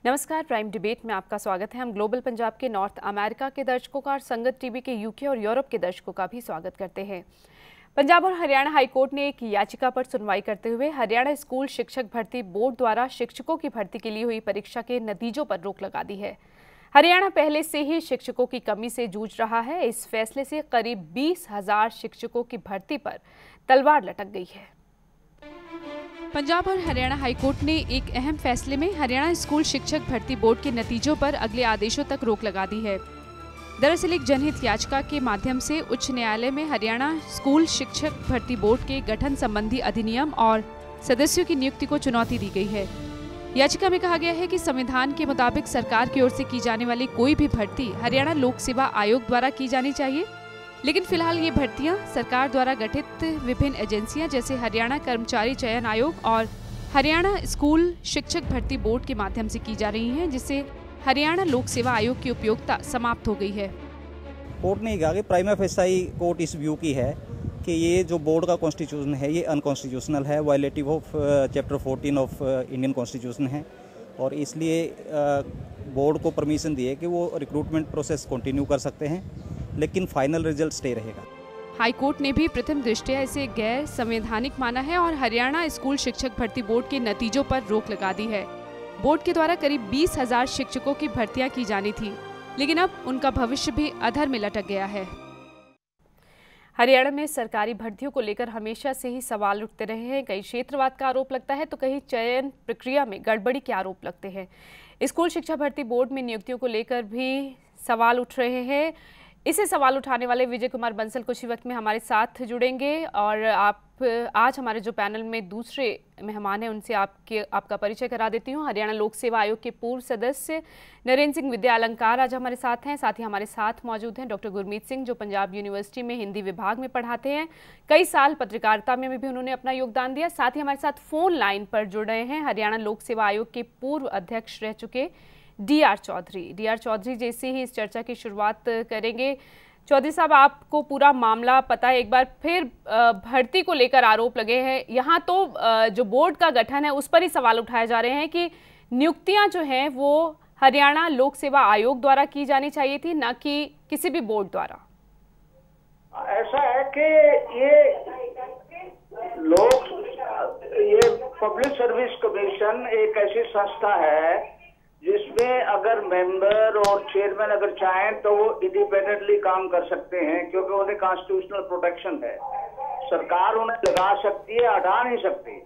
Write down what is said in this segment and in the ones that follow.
नमस्कार, prime debate में आपका स्वागत है। हम ग्लोबल पंजाब के नॉर्थ अमेरिका के दर्शकों का और संगत टीवी के यूके और यूरोप के दर्शकों का भी स्वागत करते हैं। पंजाब और हरियाणा हाईकोर्ट ने एक याचिका पर सुनवाई करते हुए हरियाणा स्कूल शिक्षक भर्ती बोर्ड द्वारा शिक्षकों की भर्ती के लिए हुई परीक्षा के नतीजों पर रोक लगा दी है। हरियाणा पहले से ही शिक्षकों की कमी से जूझ रहा है। इस फैसले से करीब 20,000 शिक्षकों की भर्ती पर तलवार लटक गई है। पंजाब और हरियाणा हाईकोर्ट ने एक अहम फैसले में हरियाणा स्कूल शिक्षक भर्ती बोर्ड के नतीजों पर अगले आदेशों तक रोक लगा दी है। दरअसल एक जनहित याचिका के माध्यम से उच्च न्यायालय में हरियाणा स्कूल शिक्षक भर्ती बोर्ड के गठन संबंधी अधिनियम और सदस्यों की नियुक्ति को चुनौती दी गई है। याचिका में कहा गया है कि संविधान के मुताबिक सरकार की ओर से की जाने वाली कोई भी भर्ती हरियाणा लोक सेवा आयोग द्वारा की जानी चाहिए, लेकिन फिलहाल ये भर्तियां सरकार द्वारा गठित विभिन्न एजेंसियां जैसे हरियाणा कर्मचारी चयन आयोग और हरियाणा स्कूल शिक्षक भर्ती बोर्ड के माध्यम से की जा रही हैं, जिससे हरियाणा लोक सेवा आयोग की उपयोगिता समाप्त हो गई है। कोर्ट ने कहा कि प्राइमा फेसाई कोर्ट इस व्यू की है कि ये जो बोर्ड का कॉन्स्टिट्यूशन है ये अनकॉन्स्टिट्यूशनल है, violative of chapter 14 of Indian constitution है और इसलिए बोर्ड को परमिशन दी है कि वो रिक्रूटमेंट प्रोसेस कंटिन्यू कर सकते हैं, लेकिन फाइनल रिजल्ट स्टे रहेगा। हाईकोर्ट ने भी प्रथम दृष्टया इसे गैर संवैधानिक माना है और हरियाणा स्कूल शिक्षक भर्ती बोर्ड के नतीजों पर रोक लगा दी है। बोर्ड के द्वारा करीब 20,000 शिक्षकों की भर्तियां की जानी थी, लेकिन अब उनका भविष्य भी अधर में लटक गया है। हरियाणा में सरकारी भर्तियों को लेकर हमेशा से ही सवाल उठते रहे हैं। कहीं क्षेत्रवाद का आरोप लगता है तो कहीं चयन प्रक्रिया में गड़बड़ी के आरोप लगते हैं। स्कूल शिक्षा भर्ती बोर्ड में नियुक्तियों को लेकर भी सवाल उठ रहे हैं। इसे सवाल उठाने वाले विजय कुमार बंसल कुछ ही वक्त में हमारे साथ जुड़ेंगे और आज हमारे जो पैनल में दूसरे मेहमान हैं उनसे आपका परिचय करा देती हूँ। हरियाणा लोक सेवा आयोग के पूर्व सदस्य नरेंद्र सिंह विद्या अलंकार आज हमारे साथ हैं। साथ ही हमारे साथ मौजूद हैं डॉक्टर गुरमीत सिंह, जो पंजाब यूनिवर्सिटी में हिंदी विभाग में पढ़ाते हैं। कई साल पत्रकारिता में भी उन्होंने अपना योगदान दिया। साथ ही हमारे साथ फोन लाइन पर जुड़ रहे हैं हरियाणा लोक सेवा आयोग के पूर्व अध्यक्ष रह चुके डीआर चौधरी जैसे ही इस चर्चा की शुरुआत करेंगे। चौधरी साहब, आपको पूरा मामला पता है। एक बार फिर भर्ती को लेकर आरोप लगे हैं। यहाँ तो जो बोर्ड का गठन है उस पर ही सवाल उठाए जा रहे हैं कि नियुक्तियां जो हैं वो हरियाणा लोक सेवा आयोग द्वारा की जानी चाहिए थी, ना कि किसी भी बोर्ड द्वारा। ऐसा है कि ये पब्लिक सर्विस कमीशन एक ऐसी संस्था है जिसमें अगर मेंबर और चेयरमैन अगर चाहें तो वो इंडिपेंडेंटली काम कर सकते हैं, क्योंकि उन्हें कॉन्स्टिट्यूशनल प्रोटेक्शन है। सरकार उन्हें लगा सकती है, हटा नहीं सकती।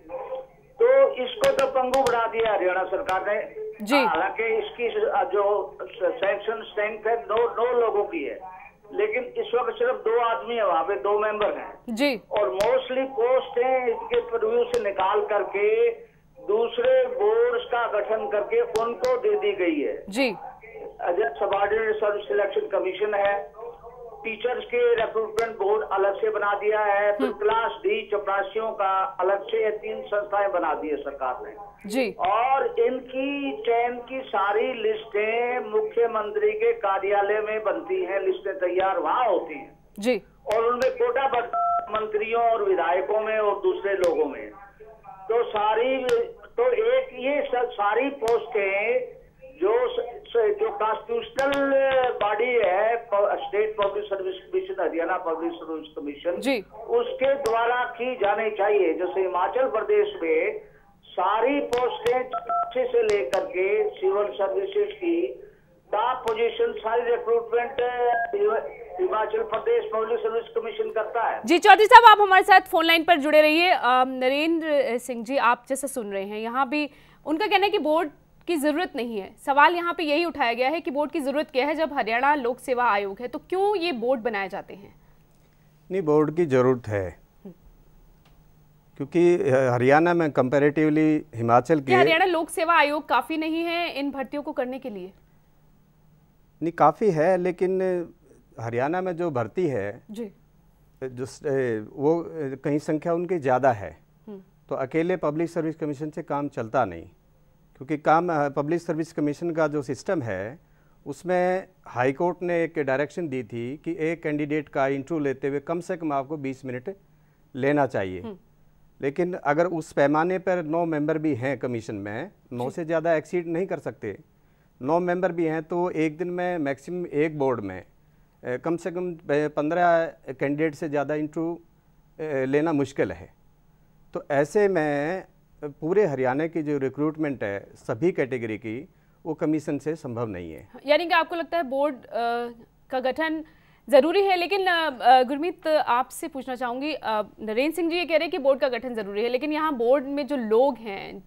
तो इसको तो पंगु बढ़ा दिया हरियाणा सरकार ने। हालांकि इसकी जो सैंक्शन स्ट्रेंथ है 9 लोगों की है, लेकिन इस वक्त सिर्फ 2 आदमी है, वहाँ पे 2 मेंबर हैं जी, और मोस्टली पोस्ट है इसके प्रीव्यू से निकाल करके दूसरे बोर्ड्स का गठन करके उनको दे दी गई है जी। सबऑर्डिनेट सर्विस सिलेक्शन कमीशन है, टीचर्स के रिक्रूटमेंट बोर्ड अलग से बना दिया है, फिर क्लास डी चपरासियों का अलग से 3 संस्थाएं बना दी है सरकार ने जी। और इनकी चयन की सारी लिस्टें मुख्यमंत्री के कार्यालय में बनती हैं, लिस्टें तैयार वहाँ होती हैं जी, और उनमें कोटा मंत्रियों और विधायकों में और दूसरे लोगों में। तो सारी पोस्टें जो कॉन्स्टिट्यूशनल बॉडी है state public service commission, Haryana public service commission ji, उसके द्वारा की जानी चाहिए। जैसे हिमाचल प्रदेश में सारी पोस्टें से लेकर के सिविल सर्विसेज की टॉप पोजीशन सारी recruitment Himachal Pradesh public service commission करता है जी। चौधरी साहब, आप हमारे साथ फोन लाइन पर जुड़े रहिए। नरेंद्र सिंह जी, आप जैसा सुन रहे हैं, यहाँ भी उनका कहना है कि बोर्ड की जरूरत नहीं है। सवाल यहाँ पे यही उठाया गया है कि बोर्ड की जरूरत क्या है जब हरियाणा लोक सेवा आयोग है, तो क्यों ये बोर्ड बनाए जाते हैं? नहीं, बोर्ड की जरूरत है क्योंकि हरियाणा में कंपैरेटिवली हिमाचल के हरियाणा लोक सेवा आयोग काफी नहीं है इन भर्तियों को करने के लिए? नहीं, काफ़ी है, लेकिन हरियाणा में जो भर्ती है जी, जो वो कहीं संख्या उनकी ज़्यादा है, तो अकेले पब्लिक सर्विस कमीशन से काम चलता नहीं। क्योंकि पब्लिक सर्विस कमीशन का जो सिस्टम है उसमें हाई कोर्ट ने एक डायरेक्शन दी थी कि एक कैंडिडेट का इंटरव्यू लेते हुए कम से कम आपको 20 मिनट लेना चाहिए। लेकिन अगर उस पैमाने पर 9 मेंबर भी हैं कमीशन में, 9 से ज़्यादा एक्सीड नहीं कर सकते। 9 मेंबर भी हैं, तो एक दिन में मैक्सिमम एक बोर्ड में कम से कम 15 कैंडिडेट से ज़्यादा इंटरव्यू लेना मुश्किल है। तो ऐसे में पूरे हरियाणा की जो रिक्रूटमेंट है सभी कैटेगरी की, वो कमीशन से संभव नहीं है। यानी कि आपको लगता है बोर्ड का गठन ज़रूरी है। लेकिन गुरमीत, आपसे पूछना चाहूँगी, नरेंद्र सिंह जी ये कह रहे हैं कि बोर्ड का गठन ज़रूरी है, लेकिन यहाँ बोर्ड में जो लोग हैं,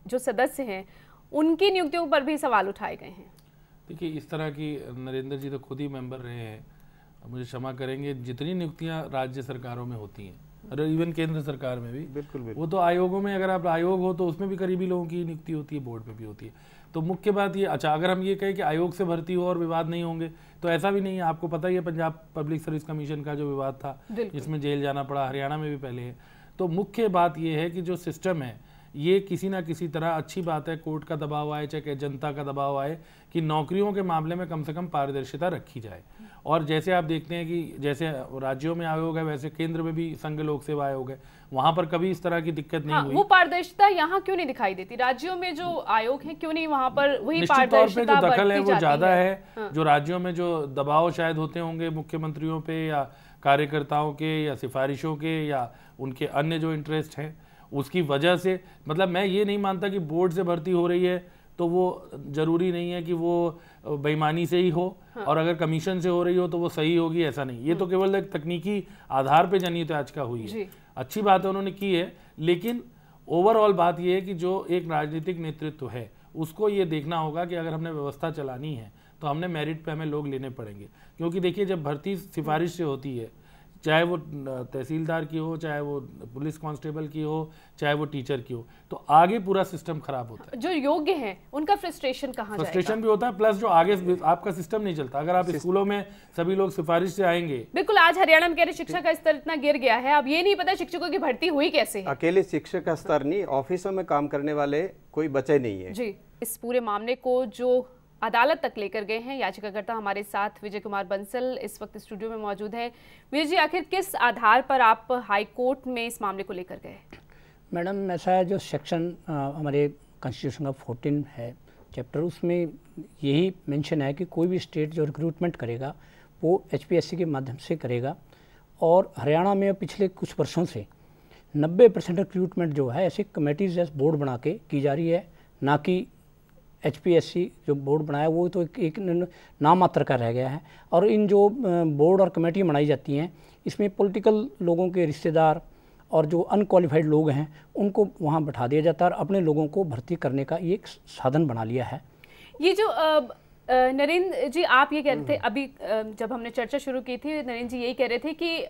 जो सदस्य हैं, उनकी नियुक्तियों पर भी सवाल उठाए गए हैं। देखिए, इस तरह की, नरेंद्र जी तो खुद ही मेंबर रहे हैं, मुझे क्षमा करेंगे, जितनी नियुक्तियाँ राज्य सरकारों में होती हैं और इवन केंद्र सरकार में भी, बिल्कुल वो तो आयोगों में, अगर आप आयोग हो तो उसमें भी करीबी लोगों की नियुक्ति होती है, बोर्ड में भी होती है। तो मुख्य बात ये, अच्छा अगर हम ये कहें कि आयोग से भर्ती हो और विवाद नहीं होंगे, तो ऐसा भी नहीं है। आपको पता ही है पंजाब पब्लिक सर्विस कमीशन का जो विवाद था, जिसमें जेल जाना पड़ा, हरियाणा में भी पहले है। तो मुख्य बात ये है कि जो सिस्टम है ये किसी ना किसी तरह, अच्छी बात है कोर्ट का दबाव आए चाहे जनता का दबाव आए, कि नौकरियों के मामले में कम से कम पारदर्शिता रखी जाए। और जैसे आप देखते हैं कि जैसे राज्यों में आयोग है, वैसे केंद्र में भी संघ लोक सेवा आयोग है, वहां पर कभी इस तरह की दिक्कत नहीं हुई। वो पारदर्शिता यहाँ क्यों नहीं दिखाई देती? राज्यों में जो आयोग है क्यों नहीं वहां पर वही निश्चित तौर पे जो दखल है वो ज्यादा है। हाँ। जो राज्यों में जो दबाव शायद होते होंगे मुख्यमंत्रियों पे या कार्यकर्ताओं के या सिफारिशों के या उनके अन्य जो इंटरेस्ट हैं, उसकी वजह से, मतलब मैं ये नहीं मानता कि बोर्ड से भर्ती हो रही है तो वो जरूरी नहीं है कि वो बेईमानी से ही हो। हाँ। और अगर कमीशन से हो रही हो तो वो सही होगी, ऐसा नहीं। ये तो केवल एक तकनीकी आधार पे जनित आज का हुई है। अच्छी बात है उन्होंने की है, लेकिन ओवरऑल बात ये है कि जो एक राजनीतिक नेतृत्व है उसको ये देखना होगा कि अगर हमने व्यवस्था चलानी है तो हमने मेरिट पे हमें लोग लेने पड़ेंगे। क्योंकि देखिए, जब भर्ती सिफारिश से होती है, चाहे वो तहसीलदार की हो, चाहे वो पुलिस कांस्टेबल की हो, चाहे वो टीचर की हो, तो आगे पूरा सिस्टम खराब होता है। जो योग्य हैं उनका फ्रस्ट्रेशन कहाँ जाएगा? फ्रस्ट्रेशन भी होता है, प्लस जो आगे आपका सिस्टम नहीं चलता। अगर आप स्कूलों में सभी लोग सिफारिश से आएंगे। बिल्कुल, आज हरियाणा में कह रहे शिक्षा का स्तर इतना गिर गया है, अब ये नहीं पता शिक्षकों की भर्ती हुई कैसे है। अकेले शिक्षक का स्तर नहीं, ऑफिसों में काम करने वाले कोई बचे नहीं है। जी, इस पूरे मामले को जो अदालत तक लेकर गए हैं याचिकाकर्ता, हमारे साथ विजय कुमार बंसल इस वक्त स्टूडियो में मौजूद है। विजय जी, आखिर किस आधार पर आप हाई कोर्ट में इस मामले को लेकर गए? मैडम, ऐसा है, जो सेक्शन हमारे कॉन्स्टिट्यूशन का 14 है चैप्टर, उसमें यही मेंशन है कि कोई भी स्टेट जो रिक्रूटमेंट करेगा वो HPSC के माध्यम से करेगा। और हरियाणा में पिछले कुछ वर्षों से 90% रिक्रूटमेंट जो है ऐसे कमेटीज बोर्ड बना के की जा रही है, ना कि HPSC जो बोर्ड बनाया वो तो एक नाम मात्र का रह गया है। और इन जो बोर्ड और कमेटी बनाई जाती हैं, इसमें पॉलिटिकल लोगों के रिश्तेदार और जो अनक्वालिफाइड लोग हैं उनको वहाँ बैठा दिया जाता है और अपने लोगों को भर्ती करने का ये एक साधन बना लिया है। ये जो नरेंद्र जी आप ये कह रहे थे, अभी जब हमने चर्चा शुरू की थी, नरेंद्र जी यही कह रहे थे कि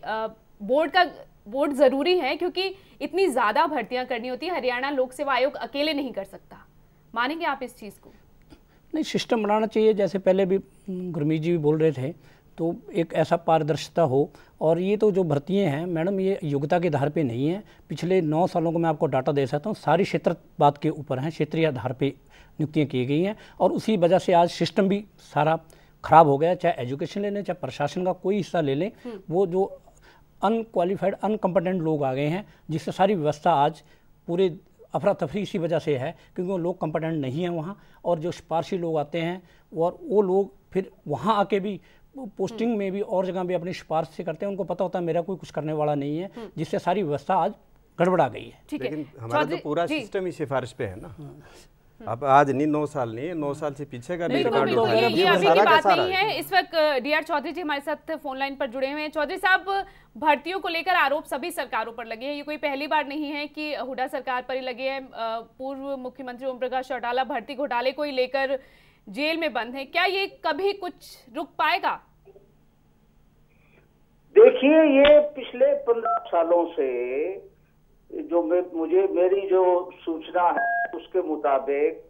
बोर्ड ज़रूरी है क्योंकि इतनी ज़्यादा भर्तियाँ करनी होती है, हरियाणा लोक सेवा आयोग अकेले नहीं कर सकता। मानेंगे आप इस चीज़ को? नहीं, सिस्टम बनाना चाहिए, जैसे पहले भी गुरमीत जी भी बोल रहे थे, तो एक ऐसा पारदर्शिता हो। और ये तो जो भर्तियाँ हैं मैडम, ये योग्यता के आधार पे नहीं है। पिछले 9 सालों को मैं आपको डाटा दे सकता हूँ, सारी क्षेत्रवाद के ऊपर हैं, क्षेत्रीय आधार पे नियुक्तियाँ की गई हैं। और उसी वजह से आज सिस्टम भी सारा खराब हो गया। चाहे एजुकेशन ले लें, चाहे प्रशासन का कोई हिस्सा ले लें, वो जो अनक्वालिफाइड अनकम्पिटेंट लोग आ गए हैं, जिससे सारी व्यवस्था आज पूरे अफरा तफरी इसी वजह से है, क्योंकि वो लोग कंपिटेंट नहीं हैं वहाँ। और जो सिफारशी लोग आते हैं और वो लोग फिर वहाँ आके भी पोस्टिंग में भी और जगह भी अपनी सिफारिश से करते हैं, उनको पता होता है मेरा कोई कुछ करने वाला नहीं है, जिससे सारी व्यवस्था आज गड़बड़ा गई है। ठीक है, लेकिन हमारा तो पूरा सिस्टम ही सिफारिश पे है ना। अब आज नहीं, 9 साल नहीं, 9 साल से पीछे का भी रिकॉर्ड होगा। ये अभी की बात नहीं है। इस वक्त DR चौधरी जी हमारे साथ फोन लाइन पर जुड़े हुए हैं। चौधरी साहब, भर्तियों को लेकर आरोप सभी सरकारों पर लगे हैं, ये कोई पहली बार नहीं है कि हुड्डा सरकार पर ही लगे हैं। पूर्व मुख्यमंत्री ओम प्रकाश चौटाला भर्ती घोटाले को ही लेकर जेल में बंद है, क्या ये कभी कुछ रुक पाएगा? देखिए, ये पिछले 15 सालों से जो मेरी जो सूचना है उसके मुताबिक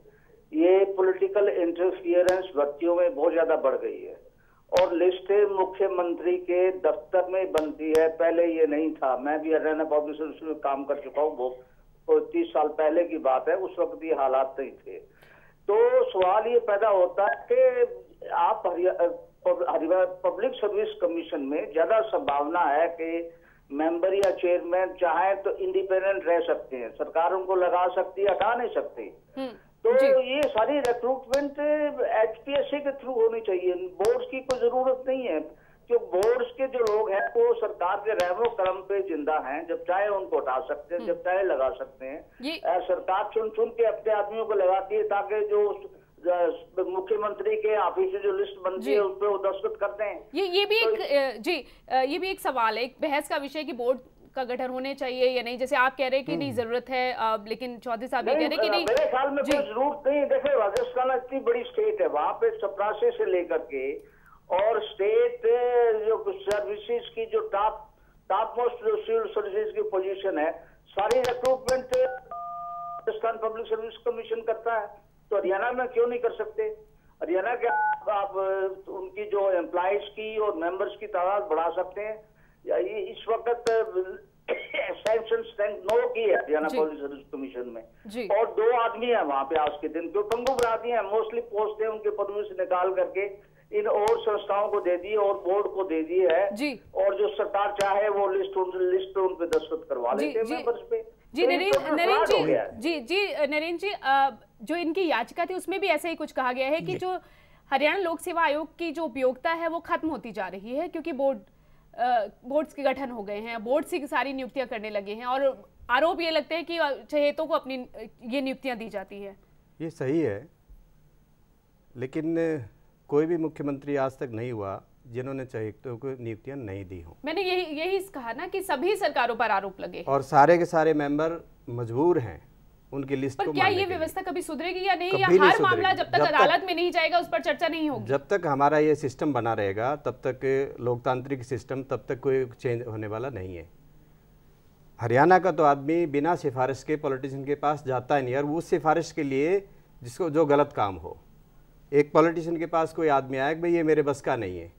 ये पॉलिटिकल इंटरफियरेंस भर्तियों में बहुत ज्यादा बढ़ गई है और लिस्टें मुख्यमंत्री के दफ्तर में बनती है। पहले ये नहीं था, मैं भी हरियाणा पब्लिक सर्विस में काम कर चुका हूँ, वो 30 साल पहले की बात है, उस वक्त ये हालात नहीं थे। तो सवाल ये पैदा होता है कि आप पब्लिक सर्विस कमीशन में ज्यादा संभावना है कि मेंबर या चेयरमैन चाहे तो इंडिपेंडेंट रह सकते हैं, सरकार उनको लगा सकती है, हटा नहीं सकती। तो ये सारी रिक्रूटमेंट HPSC के थ्रू होनी चाहिए, बोर्ड्स की कोई जरूरत नहीं है, क्योंकि बोर्ड्स के जो लोग हैं वो सरकार के रहमो करम पे जिंदा हैं, जब चाहे उनको उठा सकते हैं, जब चाहे लगा सकते हैं। सरकार चुन चुन के अपने आदमियों को लगाती है ताकि जो मुख्यमंत्री के ऑफिस जो लिस्ट बनती है उस पर वो दस्तखत करते हैं। ये भी ये भी एक सवाल है, एक बहस का विषय कि बोर्ड का गठन होने चाहिए या नहीं। जैसे आप कह रहे हैं कि नहीं जरूरत है, लेकिन चौधरी साहब ये कह रहे हैं कि नहीं, मेरे ख्याल में कोई जरूरत नहीं। देखो राजस्थान इतनी बड़ी स्टेट है, वहाँ पे चपरासी से लेकर के और स्टेट जो सर्विसेज की जो टॉप मोस्ट जो सिविल सर्विसेज की पोजीशन है, सारी recruitment Rajasthan public service commission करता है। तो हरियाणा में क्यों नहीं कर सकते? हरियाणा के आप उनकी जो एम्प्लॉइज की और मेंबर्स की तादाद बढ़ा सकते हैं। इस वक्त सैंक्शन नो की है हरियाणा पब्लिक सर्विस कमीशन में, और 2 आदमी है वहाँ पे आज के दिन, जो पंगु बराती है, मोस्टली पोस्ट है उनके पदों से निकाल करके इन और संस्थाओं को दे दी और बोर्ड को दे दी है जी। और जो सरकार चाहे वो लिस्ट पे उन पे दस्तखत करवा लेते हैं मेंबर्स पे। जी नरेंद्र जी, जो इनकी याचिका थी उसमें भी ऐसा ही कुछ कहा गया है कि जो हरियाणा लोक सेवा आयोग की जो उपयोगिता है वो खत्म होती जा रही है, क्योंकि बोर्ड्स के गठन हो गए हैं, बोर्ड से सारी नियुक्तियां करने लगे हैं, और आरोप ये लगते हैं कि चहेतों को अपनी ये नियुक्तियां दी जाती है। ये सही है, लेकिन कोई भी मुख्यमंत्री आज तक नहीं हुआ जिन्होंने चहेतों को नियुक्तियां नहीं दी हो। मैंने यही कहा ना कि सभी सरकारों पर आरोप लगे और सारे के सारे मेंबर मजबूर हैं उनकी लिस्ट को। क्या ये व्यवस्था कभी सुधरेगी या नहीं, या हर मामला जब तक अदालत में नहीं जाएगा उस पर चर्चा नहीं होगी? जब तक हमारा ये सिस्टम बना रहेगा तब तक लोकतांत्रिक सिस्टम, तब तक कोई चेंज होने वाला नहीं है। हरियाणा का तो आदमी बिना सिफारिश के पॉलिटिशियन के पास जाता ही नहीं, और उस सिफारिश के लिए जिसको जो गलत काम हो। एक पॉलिटिशियन के पास कोई आदमी आया कि भाई ये मेरे बस का नहीं है,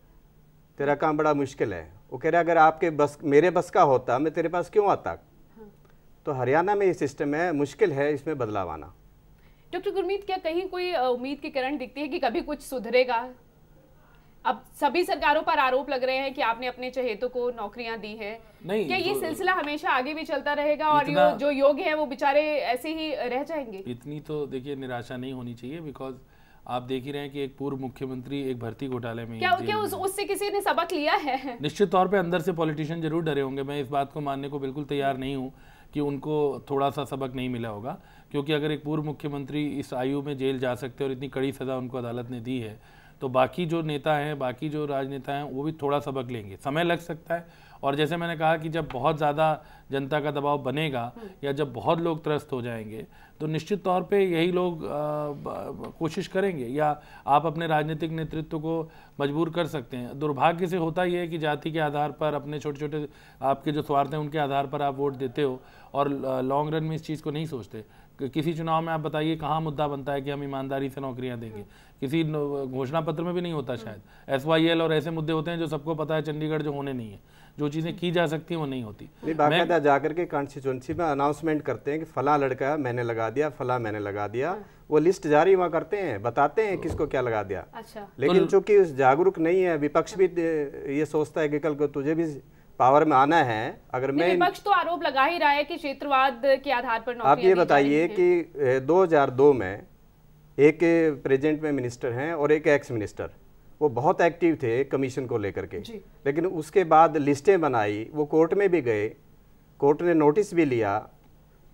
तेरा काम बड़ा मुश्किल है, वो कह रहा अगर आपके बस मेरे बस का होता मैं तेरे पास क्यों आता। तो हरियाणा में ये सिस्टम है, मुश्किल है इसमें बदलाव आना। डॉक्टर गुरमीत, क्या कहीं कोई उम्मीद की किरण दिखती है कि कभी कुछ सुधरेगा? अब सभी सरकारों पर आरोप लग रहे हैं कि आपने अपने चहेतों को नौकरियां दी हैं, क्या ये सिलसिला हमेशा आगे भी चलता रहेगा और जो योग्य है वो बेचारे ऐसे ही रह जाएंगे? इतनी तो देखिए निराशा नहीं होनी चाहिए, बिकॉज आप देख ही रहे हैं कि एक पूर्व मुख्यमंत्री एक भर्ती घोटाले में क्या उससे किसी ने सबक लिया है? निश्चित तौर पे अंदर से पॉलिटिशियन जरूर डरे होंगे। मैं इस बात को मानने को बिल्कुल तैयार नहीं हूँ कि उनको थोड़ा सा सबक नहीं मिला होगा, क्योंकि अगर एक पूर्व मुख्यमंत्री इस आयु में जेल जा सकते हैं और इतनी कड़ी सज़ा उनको अदालत ने दी है, तो बाकी जो नेता हैं, बाकी जो राजनेता हैं, वो भी थोड़ा सबक लेंगे। समय लग सकता है, और जैसे मैंने कहा कि जब बहुत ज़्यादा जनता का दबाव बनेगा या जब बहुत लोग त्रस्त हो जाएंगे तो निश्चित तौर पे यही लोग कोशिश करेंगे, या आप अपने राजनीतिक नेतृत्व को मजबूर कर सकते हैं। दुर्भाग्य से होता ही है कि जाति के आधार पर, अपने छोटे छोटे आपके जो स्वार्थ हैं उनके आधार पर आप वोट देते हो और लॉन्ग रन में इस चीज़ को नहीं सोचते। किसी चुनाव में आप बताइए कहाँ मुद्दा बनता है कि हम ईमानदारी से नौकरियां देंगे, किसी घोषणा पत्र में भी नहीं होता शायद। SYL और ऐसे मुद्दे होते हैं जो सबको पता है चंडीगढ़ जो होने नहीं है, जो चीज़ें की जा सकती हैं वो नहीं होती। बाकायदा जाकर के कॉन्स्टिट्यूंसी में अनाउंसमेंट करते हैं कि फला लड़का मैंने लगा दिया, फला मैंने लगा दिया, वो लिस्ट जारी वहाँ करते हैं, बताते हैं किसको क्या लगा दिया। अच्छा। लेकिन चूंकि जागरूक नहीं है, विपक्ष भी ये सोचता है कि कल को तुझे भी पावर में आना है। अगर मैं विपक्ष तो आरोप लगा ही रहा है कि क्षेत्रवाद के आधार पर आप ये बताइए कि 2002 में एक प्रेजेंट में मिनिस्टर हैं और एक एक्स मिनिस्टर, वो बहुत एक्टिव थे कमीशन को लेकर के, लेकिन उसके बाद लिस्टें बनाई, वो कोर्ट में भी गए, कोर्ट ने नोटिस भी लिया,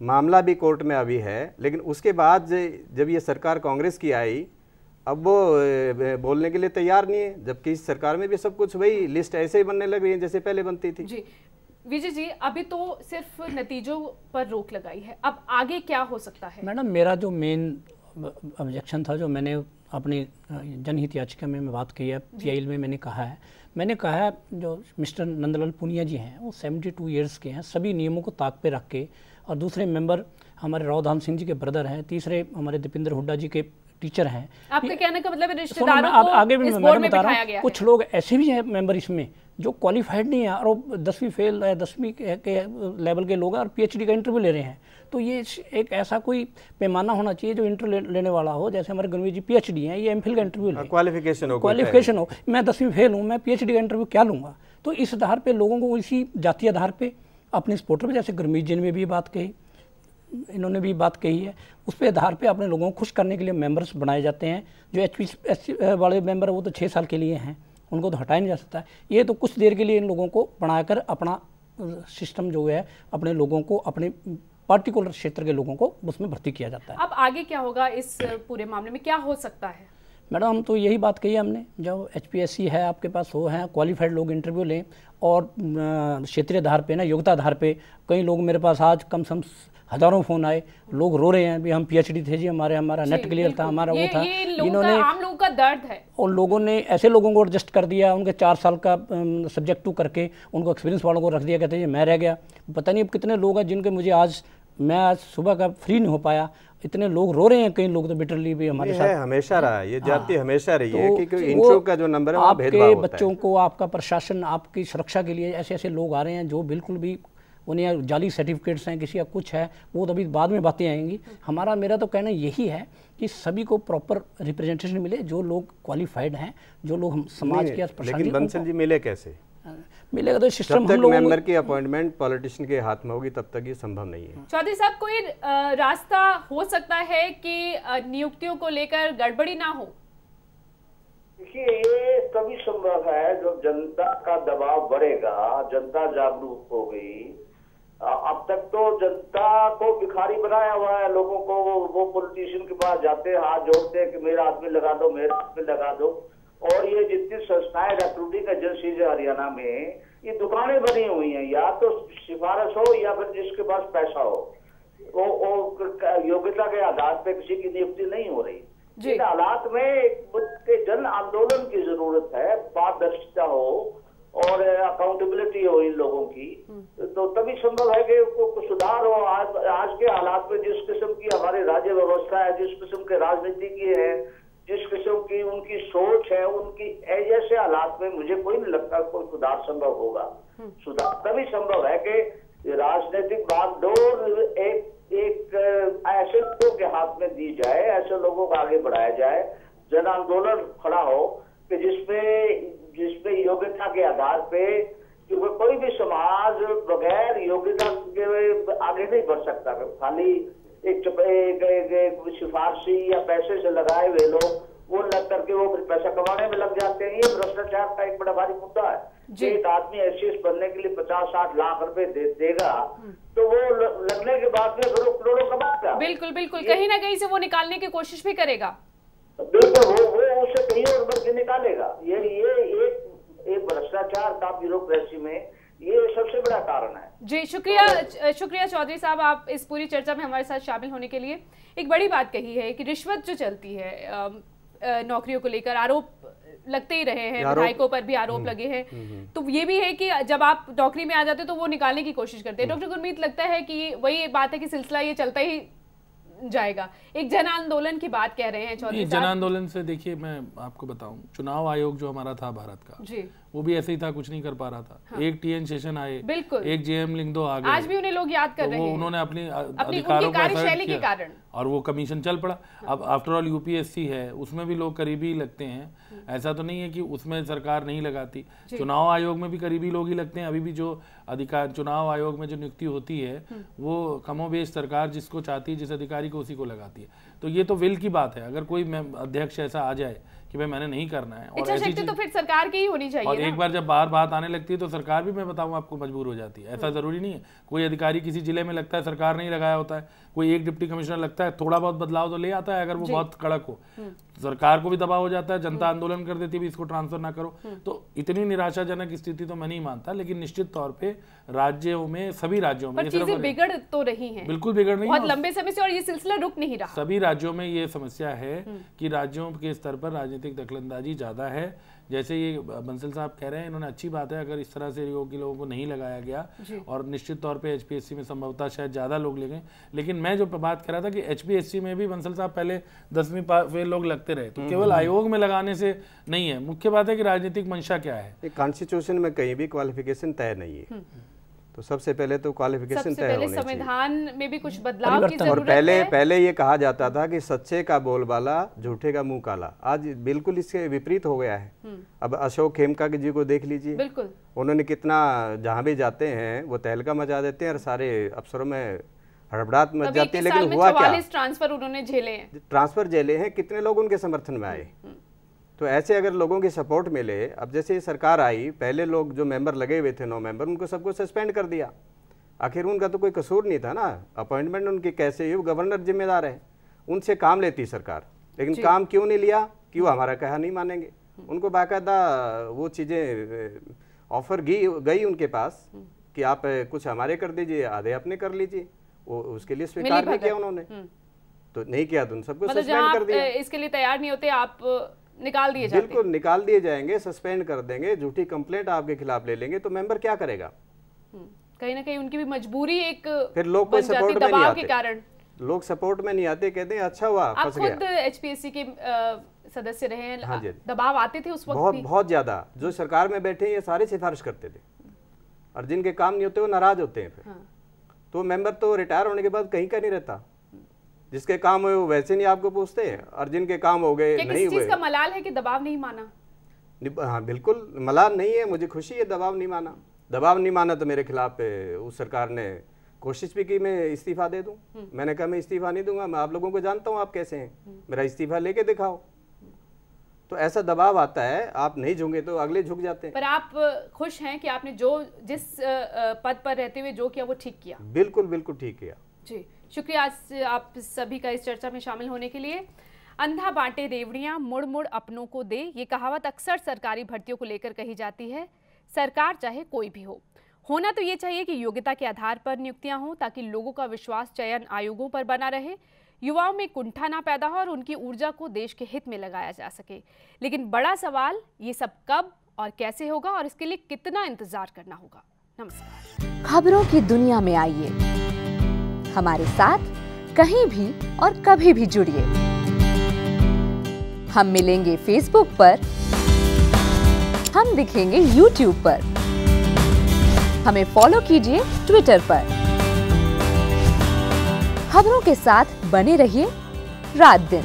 मामला भी कोर्ट में अभी है, लेकिन उसके बाद जब ये सरकार कांग्रेस की आई अब वो बोलने के लिए तैयार नहीं है, जबकि इस सरकार में भी सब कुछ वही लिस्ट ऐसे ही बनने लग रही है जैसे पहले बनती थी। जी विजय जी, अभी तो सिर्फ नतीजों पर रोक लगाई है, अब आगे क्या हो सकता है? मैडम, मेरा जो मेन ऑब्जेक्शन था, जो मैंने अपनी जनहित याचिका में बात की है, PIL में मैंने कहा है जो मिस्टर नंदलाल पूनिया जी हैं वो 72 ईयर्स के हैं, सभी नियमों को ताक पे रख के, और दूसरे मेंबर हमारे रावधान सिंह जी के ब्रदर हैं, तीसरे हमारे दीपेंद्र हुड्डा जी के टीचर हैं। आपके कहने का मतलब रिश्तेदारों को आगे भी इस बोर्ड में बता बिठाया रहा गया हूँ, कुछ लोग ऐसे भी हैं मेंबर इसमें जो क्वालिफाइड नहीं है और 10वीं फेल है, 10वीं के लेवल के लोग हैं और PhD का इंटरव्यू ले रहे हैं। तो ये एक ऐसा कोई पैमाना होना चाहिए जो इंटरव्यू लेने वाला हो, जैसे हमारे गुरमीत जी PhD हैं, ये MPhil का इंटरव्यू ले, क्वालिफिकेशन हो, मैं 10वीं फेल हूँ, मैं PhD का इंटरव्यू क्या लूँगा? तो इस आधार पर लोगों को इसी जातीय आधार पर अपने सपोर्टर पर, जैसे गुरमीत जी ने भी बात कही, इन्होंने भी बात कही है, उस पे आधार पे अपने लोगों को खुश करने के लिए मेंबर्स बनाए जाते हैं। जो HPSC वाले मेंबर वो तो 6 साल के लिए हैं, उनको तो हटाया नहीं जा सकता। ये तो कुछ देर के लिए इन लोगों को बनाकर अपना सिस्टम जो है अपने लोगों को, अपने पार्टिकुलर क्षेत्र के लोगों को उसमें भर्ती किया जाता है। अब आगे क्या होगा इस पूरे मामले में, क्या हो सकता है? मैडम हम तो यही बात कही हमने, जो HPSC है आपके पास हो हैं, क्वालिफाइड लोग इंटरव्यू लें और क्षेत्रीय आधार पे ना, योग्यता आधार पे। कई लोग मेरे पास आज कम से कम हजारों फ़ोन आए, लोग रो रहे हैं भी हम PhD थे जी, हमारा नेट क्लियर था, हमारा वो था। इन्होंने आम लोगों का दर्द है और लोगों ने ऐसे लोगों को एडजस्ट कर दिया, उनके 4 साल का सब्जेक्ट 2 करके उनको एक्सपीरियंस वालों को रख दिया, कहते हैं मैं रह गया। पता नहीं अब कितने लोग हैं जिनके मुझे मैं आज सुबह का फ्री नहीं हो पाया, इतने लोग रो रहे हैं। कई लोग तो बिटरली भी हमारे साथ हमेशा रहा है, ये जाति हमेशा रही है कि इंट्रो का जो नंबर है वो भेदभाव होता है। बच्चों को आपका प्रशासन आपकी सुरक्षा के लिए ऐसे ऐसे लोग आ रहे हैं जो बिल्कुल भी उन्हें जाली सर्टिफिकेट्स हैं, किसी का कुछ है, वो तो अभी बाद में बातें आएंगी। मेरा तो कहना यही है कि सभी को प्रॉपर रिप्रेजेंटेशन मिले, जो लोग क्वालिफाइड हैं, जो लोग हम समाज के। लेकिन बंसल जी मिले कैसे? मिलेगा तो सिस्टम, जब तक मेंबर की अपॉइंटमेंट पॉलिटिशियन के हाथ में होगी तब तक ये संभव नहीं है। चौधरी साहब, कोई रास्ता हो सकता है कि नियुक्तियों को लेकर गड़बड़ी ना हो? देखिए, ये तभी संभव है जब जनता का दबाव बढ़ेगा, जनता जागरूक हो गई। अब तक तो जनता को भिखारी बनाया हुआ है लोगों को। वो पॉलिटिशियन के पास जाते, हाथ जोड़ते हैं कि मेरा आदमी लगा दो, मेरा आदमी लगा दो। और ये जितनी संस्थाएं रिक्रूटिंग एजेंसी है हरियाणा में, ये दुकानें बनी हुई हैं, या तो सिफारिश हो या फिर जिसके पास पैसा हो, वो योग्यता के आधार पे किसी की नियुक्ति नहीं हो रही। इन हालात में एक जन आंदोलन की जरूरत है, पारदर्शिता हो और अकाउंटेबिलिटी हो इन लोगों की, तो तभी संभव है कि सुधार हो। आज के हालात में जिस किस्म की हमारी राज्य व्यवस्था है, जिस किस्म के राजनीतिज्ञ है, जिस किस्म की उनकी सोच है, उनकी ऐसे हालात में मुझे कोई नहीं लगता कोई सुधार संभव होगा। सुधार तभी संभव है कि राजनीतिक बागडोर एक ऐसे लोगों के हाथ में दी जाए, ऐसे लोगों को आगे बढ़ाया जाए, जन आंदोलन खड़ा हो कि जिसमें योग्यता के आधार पे, क्योंकि कोई भी समाज बगैर योग्यता के आगे नहीं बढ़ सकता। खाली एक सिफारशी या पैसे से लगाए हुए लोग वो लग करके वो फिर पैसा कमाने में लग जाते हैं। ये भ्रष्टाचार का एक बड़ा भारी मुद्दा है। एक आदमी एससीएस बनने के लिए 50-60 लाख रुपए देगा तो वो लगने के बाद में करोड़ों कमाएगा। बिल्कुल बिल्कुल, कहीं ना कहीं से वो निकालने की कोशिश भी करेगा। बिल्कुल, वो उसे कहीं और बढ़ के निकालेगा। ये एक भ्रष्टाचार का ब्यूरोक्रेसी में ये सबसे बड़ा कारण है। जी, शुक्रिया चौधरी साहब, आप इस पूरी चर्चा में हमारे साथ शामिल होने के लिए। एक बड़ी बात कही है कि रिश्वत जो चलती है नौकरियों को लेकर, आरोप लगते ही रहे हैं, विधायकों पर भी आरोप लगे हैं, तो ये भी है कि जब आप नौकरी में आ जाते तो वो निकालने की कोशिश करते हैं। डॉक्टर गुरमीत, लगता है कि वही बात है कि सिलसिला ये चलता ही जाएगा। एक जन आंदोलन की बात कह रहे हैं चौधरी साहब। जन आंदोलन से देखिए, मैं आपको बताऊं, चुनाव आयोग जो हमारा था भारत का जी, वो भी ऐसे ही था, कुछ नहीं कर पा रहा था। हाँ। एक TN शेषन आए, बिल्कुल, एक JM लिंगदो आ गए, आज भी उन्हें लोग याद कर रहे हैं। उन्होंने अपनी अधिकारों का कार्यशैली के कारण और वो कमीशन चल पड़ा। अब आफ्टर ऑल UPSC है, उसमें भी लोग करीबी लगते हैं। ऐसा तो नहीं है कि उसमें सरकार नहीं लगाती, चुनाव आयोग में भी करीबी लोग ही लगते हैं। अभी भी जो अधिकार चुनाव आयोग में जो नियुक्ति होती है वो कमोबेश सरकार जिसको चाहती है, जिस अधिकारी को, उसी को लगाती है। तो ये तो विल की बात है। अगर कोई अध्यक्ष ऐसा आ जाए कि भाई मैंने नहीं करना है, और ऐसी तो फिर सरकार की ही होनी चाहिए। और एक बार जब बार बात आने लगती है तो सरकार भी, मैं बताऊं आपको, मजबूर हो जाती है। ऐसा जरूरी नहीं है कोई अधिकारी किसी जिले में लगता है सरकार नहीं लगाया होता है, कोई एक डिप्टी कमिश्नर लगता है, थोड़ा बहुत बदलाव तो ले आता है अगर वो बहुत कड़क हो। सरकार को भी दबाव हो जाता है, जनता आंदोलन कर देती है इसको ट्रांसफर ना करो। तो इतनी निराशाजनक स्थिति तो मैं नहीं मानता, लेकिन निश्चित तौर पे राज्यों में, सभी राज्यों में चीजें बिगड़ तो रही हैं, बिल्कुल बिगड़ रही बहुत लंबे समय से, और ये सिलसिला रुक नहीं रहा। सभी राज्यों में ये समस्या है कि राज्यों के स्तर पर राजनीतिक दखलंदाजी ज्यादा है। जैसे ये बंसल साहब कह रहे हैं, इन्होंने अच्छी बात है अगर इस तरह से योग्य लोगों को नहीं लगाया गया, और निश्चित तौर पे HPSC में संभवतः शायद ज़्यादा लोग लेंगे। लेकिन मैं जो बात कर रहा था कि HPSC में भी बंसल साहब पहले 10वीं पे लोग लगते रहे, तो केवल आयोग में लगाने से नहीं है। मुख्य बात है कि राजनीतिक मंशा क्या है। कॉन्स्टिट्यूशन में कहीं भी क्वालिफिकेशन तय नहीं है, तो सबसे पहले तो क्वालिफिकेशन तय होनी चाहिए। संविधान में भी कुछ बदलाव की जरूरत है। पहले ये कहा जाता था कि सच्चे का बोलबाला, झूठे का मुंह काला। आज बिल्कुल इसके विपरीत हो गया है। अब अशोक खेमका जी को देख लीजिए, बिल्कुल उन्होंने कितना, जहाँ भी जाते हैं वो तहलका मचा देते हैं और सारे अफसरों में हड़बड़ाहट मच जाती है। लेकिन हुआ क्या, ट्रांसफर उन्होंने झेले हैं, ट्रांसफर झेले हैं, कितने लोग उनके समर्थन में आए। तो ऐसे अगर लोगों की सपोर्ट मिले, अब जैसे ये सरकार आई, पहले लोग जो मेंबर लगे हुए थे 9 मेंबर, उनको सबको सस्पेंड कर दिया। आखिर उनका तो कोई कसूर नहीं था ना, अपॉइंटमेंट उनकी कैसे हुई, गवर्नर जिम्मेदार है, उनसे काम लेती सरकार। लेकिन काम क्यों नहीं लिया कि वो हमारा कहा नहीं मानेंगे। उनको बाकायदा वो चीज़ें ऑफर गई उनके पास कि आप कुछ हमारे कर दीजिए, आधे अपने कर लीजिए, वो उसके लिए स्वीकार नहीं किया उन्होंने। तो नहीं किया तो उन सबको सस्पेंड कर दिया। इसके लिए तैयार नहीं होते आप निकाल दिए जाते। बिल्कुल निकाल दिए जाएंगे, सस्पेंड कर देंगे, झूठी कंप्लेंट आपके खिलाफ ले लेंगे, तो मेंबर क्या करेगा। कहीं ना कहीं उनकी भी मजबूरी एक फिर लोग कोई सपोर्ट में नहीं आते, के कारण लोग सपोर्ट में नहीं आते, कहते हैं अच्छा हुआ फंस गया। आप खुद एचपीएससी के सदस्य रहे हैं, हाँ जी, दबाव आते थे उस वक्त? बहुत ज्यादा। जो सरकार में बैठे ये सारे सिफारिश करते थे, और जिनके काम नहीं होते वो नाराज होते हैं फिर। तो मेंबर तो रिटायर होने के बाद कहीं का नहीं रहता, जिसके काम हुए वो वैसे नहीं आपको पूछते हैं, और जिनके काम हो गए नहीं हुए। का मलाल है कि दबाव नहीं माना? हाँ बिल्कुल मलाल नहीं है, मुझे खुशी है दबाव नहीं माना। दबाव नहीं माना तो मेरे खिलाफ उस सरकार ने कोशिश भी की मैं इस्तीफा दे दूं। मैंने कहा मैं इस्तीफा नहीं दूंगा, मैं आप लोगों को जानता हूं आप कैसे हैं, मेरा इस्तीफा लेके दिखाओ। तो ऐसा दबाव आता है, आप नहीं झुके तो अगले झुक जाते हैं। पर आप खुश हैं कि आपने जिस पद पर रहते हुए जो किया वो ठीक किया? बिल्कुल बिल्कुल ठीक किया जी। शुक्रिया आप सभी का इस चर्चा में शामिल होने के लिए। अंधा बांटे रेवड़ियां, मुड़ मुड़ अपनों को दे, ये कहावत अक्सर सरकारी भर्तियों को लेकर कही जाती है। सरकार चाहे कोई भी हो, होना तो ये चाहिए कि योग्यता के आधार पर नियुक्तियां हों, ताकि लोगों का विश्वास चयन आयोगों पर बना रहे, युवाओं में कुंठा ना पैदा हो और उनकी ऊर्जा को देश के हित में लगाया जा सके। लेकिन बड़ा सवाल ये सब कब और कैसे होगा, और इसके लिए कितना इंतजार करना होगा। नमस्कार। खबरों की दुनिया में आइए, हमारे साथ कहीं भी और कभी भी जुड़िए। हम मिलेंगे फेसबुक पर, हम दिखेंगे यूट्यूब पर, हमें फॉलो कीजिए ट्विटर पर। खबरों के साथ बने रहिए रात दिन।